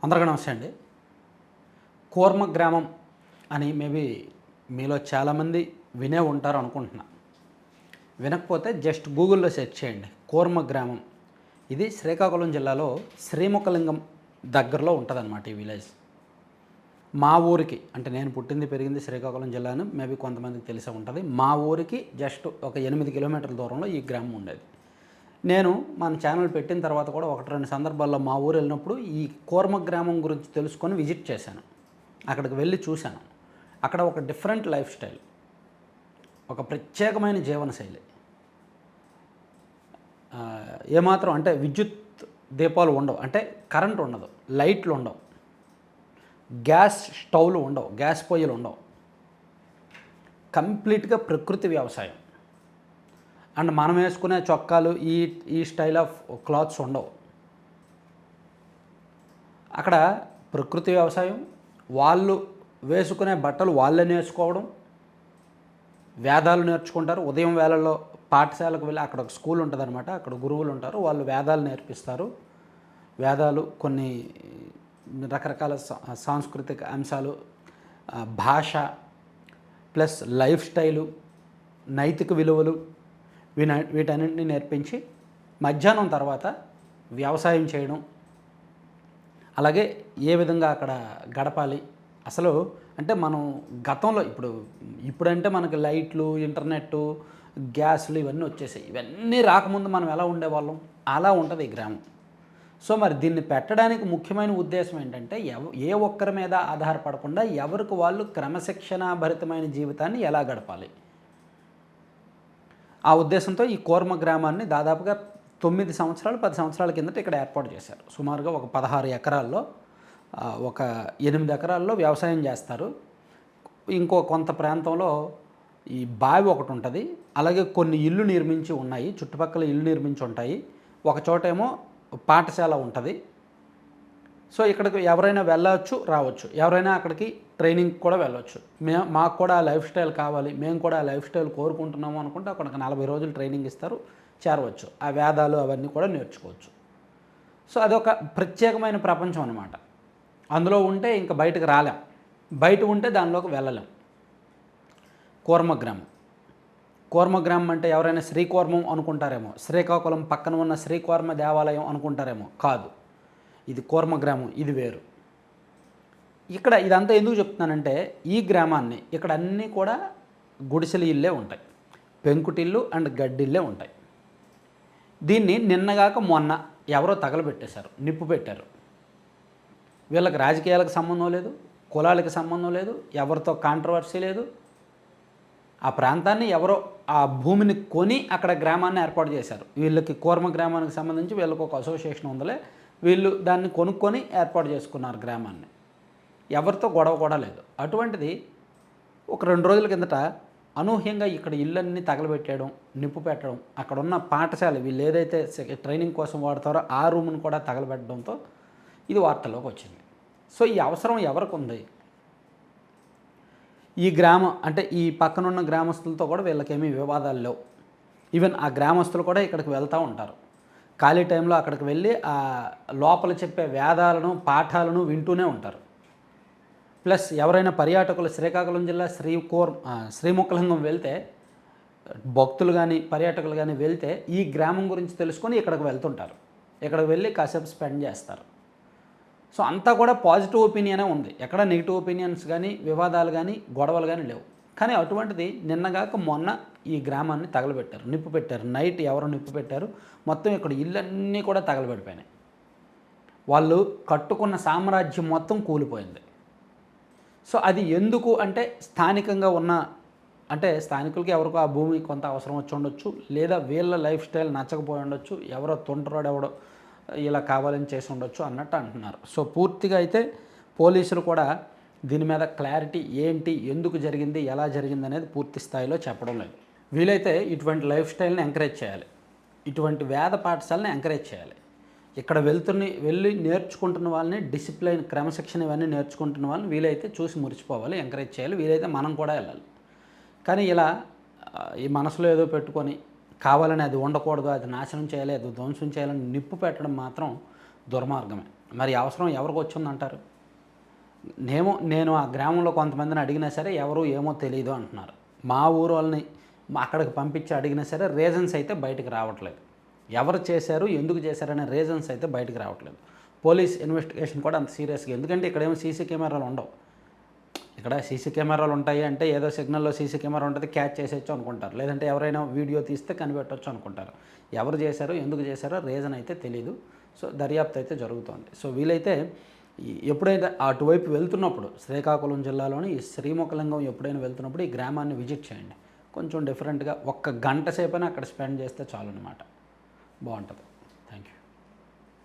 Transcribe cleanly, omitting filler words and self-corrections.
అందరికీ నమస్తే అండి. కూర్మ గ్రామం అని మేబీ మీలో చాలామంది వినే ఉంటారు అనుకుంటున్నా. వినకపోతే జస్ట్ గూగుల్‌లో సెర్చ్ చేయండి. కూర్మ గ్రామం. ఇది శ్రీకాకుళం జిల్లాలో శ్రీముఖలింగం దగ్గరలో ఉంటదనమాట ఈ విలేజ్. మా ఊరికి అంటే నేను పుట్టింది, పెరిగింది శ్రీకాకుళం జిల్లా అని మేబీ కొంతమందికి తెలిసే ఉంటది. మా ఊరికి జస్ట్ ఒక 8 కిలోమీటర్ల దూరంలో ఈ గ్రామం ఉండేది. నేను మన ఛానల్ పెట్టిన తర్వాత కూడా 1, 2 సందర్భాల్లో మా ఊరు వెళ్ళినప్పుడు ఈ కూర్మ గ్రామం గురించి తెలుసుకొని విజిట్ చేశాను. అక్కడికి వెళ్ళి చూశాను. అక్కడ ఒక డిఫరెంట్ లైఫ్ స్టైల్, ఒక ప్రత్యేకమైన జీవనశైలి. ఏమాత్రం అంటే విద్యుత్ దీపాలు ఉండవు, అంటే కరెంట్ ఉండదు, లైట్లు ఉండవు, గ్యాస్ స్టవ్లు ఉండవు, గ్యాస్ పొయ్యిలు ఉండవు. కంప్లీట్గా ప్రకృతి వ్యవసాయం. అండ్ మనం వేసుకునే చొక్కాలు ఈ స్టైల్ ఆఫ్ క్లాత్స్ ఉండవు. అక్కడ ప్రకృతి వ్యవసాయం, వాళ్ళు వేసుకునే బట్టలు వాళ్ళే నేర్చుకోవడం, వేదాలు నేర్చుకుంటారు. ఉదయం వేళల్లో పాఠశాలకు వెళ్ళి అక్కడ ఒక స్కూల్ ఉంటుందన్నమాట, అక్కడ గురువులు ఉంటారు, వాళ్ళు వేదాలు నేర్పిస్తారు. వేదాలు, కొన్ని రకరకాల సాంస్కృతిక అంశాలు, భాష ప్లస్ లైఫ్ స్టైలు, నైతిక విలువలు, వీటన్నింటినీ నేర్పించి మధ్యాహ్నం తర్వాత వ్యవసాయం చేయడం, అలాగే ఏ విధంగా అక్కడ గడపాలి. అసలు అంటే మనం గతంలో ఇప్పుడంటే మనకి లైట్లు, ఇంటర్నెట్టు, గ్యాస్లు ఇవన్నీ వచ్చేసాయి. ఇవన్నీ రాకముందు మనం ఎలా ఉండేవాళ్ళం, అలా ఉంటుంది ఈ గ్రామం. సో మరి దీన్ని పెట్టడానికి ముఖ్యమైన ఉద్దేశం ఏంటంటే ఏ ఒక్కరి మీద ఆధారపడకుండా ఎవరికి వాళ్ళు క్రమశిక్షణాభరితమైన జీవితాన్ని ఎలా గడపాలి. ఆ ఉద్దేశంతో ఈ కూర్మ గ్రామాన్ని దాదాపుగా 9 సంవత్సరాలు 10 సంవత్సరాల కిందట ఇక్కడ ఏర్పాటు చేశారు. సుమారుగా ఒక 16 ఎకరాల్లో ఒక 8 ఎకరాల్లో వ్యవసాయం చేస్తారు. ఇంకో కొంత ప్రాంతంలో ఈ బావి ఒకటి ఉంటుంది. అలాగే కొన్ని ఇళ్ళు నిర్మించి ఉన్నాయి, చుట్టుపక్కల ఇళ్ళు నిర్మించి ఉంటాయి. ఒక చోటేమో పాఠశాల ఉంటుంది. సో ఇక్కడికి ఎవరైనా వెళ్ళవచ్చు, రావచ్చు. ఎవరైనా అక్కడికి ట్రైనింగ్ కూడా వెళ్ళవచ్చు. మాకు కూడా ఆ లైఫ్ స్టైల్ కావాలి, మేము కూడా ఆ లైఫ్ స్టైల్ కోరుకుంటున్నాము అనుకుంటే అక్కడికి 40 రోజులు ట్రైనింగ్ ఇస్తారు, చేరవచ్చు. ఆ వేదాలు అవన్నీ కూడా నేర్చుకోవచ్చు. సో అదొక ప్రత్యేకమైన ప్రపంచం అనమాట. అందులో ఉంటే ఇంకా బయటకు రాలేం, బయట ఉంటే దానిలోకి వెళ్ళలేం. కూర్మగ్రామం. కూర్మగ్రామం అంటే ఎవరైనా శ్రీకూర్మం అనుకుంటారేమో, శ్రీకాకుళం పక్కన ఉన్న శ్రీకూర్మ దేవాలయం అనుకుంటారేమో. కాదు, ఇది కూర్మగ్రామం, ఇది వేరు. ఇక్కడ ఇదంతా ఎందుకు చెప్తున్నానంటే ఈ గ్రామాన్ని ఇక్కడ అన్నీ కూడా గుడిసెల ఇల్లే ఉంటాయి, పెంకుటిల్లు అండ్ గడ్డిల్లే ఉంటాయి. దీన్ని నిన్నగాక మొన్న ఎవరో తగలబెట్టేశారు, నిప్పు పెట్టారు. వీళ్ళకి రాజకీయాలకు సంబంధం లేదు, కులాలకు సంబంధం లేదు, ఎవరితో కాంట్రవర్సీ లేదు. ఆ ప్రాంతాన్ని ఎవరో ఆ భూమిని కొని అక్కడ గ్రామాన్ని ఏర్పాటు చేశారు. వీళ్ళకి కూర్మ గ్రామానికి సంబంధించి వీళ్ళకి ఒక అసోసియేషన్ ఉందలే, వీళ్ళు దాన్ని కొనుక్కొని ఏర్పాటు చేసుకున్నారు గ్రామాన్ని. ఎవరితో గొడవ కూడా లేదు. అటువంటిది ఒక 2 రోజుల కిందట అనూహ్యంగా ఇక్కడ ఇళ్ళన్నీ తగలబెట్టేయడం, నిప్పు పెట్టడం, అక్కడ ఉన్న పాఠశాల వీళ్ళు ఏదైతే ట్రైనింగ్ కోసం వాడతారో ఆ రూమ్ను కూడా తగలబెట్టడంతో ఇది వార్తల్లోకి వచ్చింది. సో ఈ అవసరం ఎవరికి ఉంది? ఈ గ్రామం అంటే ఈ పక్కనున్న గ్రామస్తులతో కూడా వీళ్ళకేమీ వివాదాలు లేవు. ఈవెన్ ఆ గ్రామస్తులు కూడా ఇక్కడికి వెళ్తూ ఉంటారు. ఖాళీ టైంలో అక్కడికి వెళ్ళి ఆ లోపల చెప్పే వేదాలను, పాఠాలను వింటూనే ఉంటారు. ప్లస్ ఎవరైనా పర్యాటకులు శ్రీకాకుళం జిల్లా శ్రీముఖలింగం వెళ్తే, భక్తులు కానీ పర్యాటకులు కానీ వెళ్తే ఈ గ్రామం గురించి తెలుసుకొని ఇక్కడికి వెళ్తుంటారు. ఇక్కడికి వెళ్ళి కాసేపు స్పెండ్ చేస్తారు. సో అంతా కూడా పాజిటివ్ ఒపీనియనే ఉంది. ఎక్కడ నెగిటివ్ ఒపీనియన్స్ కానీ, వివాదాలు కానీ, గొడవలు కానీ లేవు. కానీ అటువంటిది నిన్నగాక మొన్న ఈ గ్రామాన్ని తగలబెట్టారు, నిప్పు పెట్టారు. నైట్ ఎవరో నిప్పు పెట్టారు, మొత్తం ఇక్కడ ఇళ్ళన్నీ కూడా తగలబెడిపోయినాయి. వాళ్ళు కట్టుకున్న సామ్రాజ్యం మొత్తం కూలిపోయింది. సో అది ఎందుకు అంటే స్థానికంగా ఉన్న, అంటే స్థానికులకి ఎవరికో ఆ భూమి కొంత అవసరం వచ్చి ఉండొచ్చు, లేదా వీళ్ళ లైఫ్ స్టైల్ నచ్చకపోయి ఉండొచ్చు, ఎవరో తొంటరోడు ఎవడో ఇలా కావాలని చేసి ఉండొచ్చు అన్నట్టు అంటున్నారు. సో పూర్తిగా అయితే పోలీసులు కూడా దీని మీద క్లారిటీ ఏంటి, ఎందుకు జరిగింది, ఎలా జరిగింది అనేది పూర్తి స్థాయిలో చెప్పడం లేదు. వీలైతే ఇటువంటి లైఫ్ స్టైల్ని ఎంకరేజ్ చేయాలి, ఇటువంటి వేద పాఠశాలని ఎంకరేజ్ చేయాలి. ఇక్కడ వెళ్ళి నేర్చుకుంటున్న వాళ్ళని, డిసిప్లైన్, క్రమశిక్షణ ఇవన్నీ నేర్చుకుంటున్న వాళ్ళని వీలైతే చూసి మురిచిపోవాలి, ఎంకరేజ్ చేయాలి. వీలైతే మనం కూడా వెళ్ళాలి. కానీ ఇలా ఈ మనసులో ఏదో పెట్టుకొని కావాలని అది ఉండకూడదు, అది నాశనం చేయాలి, అది ధ్వంసం చేయాలని నిప్పు పెట్టడం మాత్రం దుర్మార్గమే. మరి అవసరం ఎవరికి వచ్చిందంటారు? నేను ఆ గ్రామంలో కొంతమందిని అడిగినా సరే ఎవరు ఏమో తెలియదు అంటున్నారు. మా ఊరు వాళ్ళని అక్కడికి పంపించి అడిగినా సరే రీజన్స్ అయితే బయటకు రావట్లేదు. ఎవరు చేశారు, ఎందుకు చేశారనే రీజన్స్ అయితే బయటకు రావట్లేదు. పోలీస్ ఇన్వెస్టిగేషన్ కూడా అంత సీరియస్గా, ఎందుకంటే ఇక్కడేమో సీసీ కెమెరాలు ఉండవు. ఇక్కడ సీసీ కెమెరాలు ఉంటాయి అంటే ఏదో సిగ్నల్లో సీసీ కెమెరా ఉంటుంది, క్యాచ్ చేసేయచ్చు అనుకుంటారు. లేదంటే ఎవరైనా వీడియో తీస్తే కనిపెట్టవచ్చు అనుకుంటారు. ఎవరు చేశారో ఎందుకు చేశారో రీజన్ అయితే తెలీదు. సో దర్యాప్తు అయితే జరుగుతోంది. సో వీలైతే ఎప్పుడైతే అటువైపు వెళ్తున్నప్పుడు, శ్రీకాకుళం జిల్లాలోని ఈ శ్రీముఖలింగం ఎప్పుడైనా వెళ్తున్నప్పుడు ఈ గ్రామాన్ని విజిట్ చేయండి. కొంచెం డిఫరెంట్గా 1 గంట సేపైనా అక్కడ స్పెండ్ చేస్తే చాలు అనమాట. బాగుంటుంది.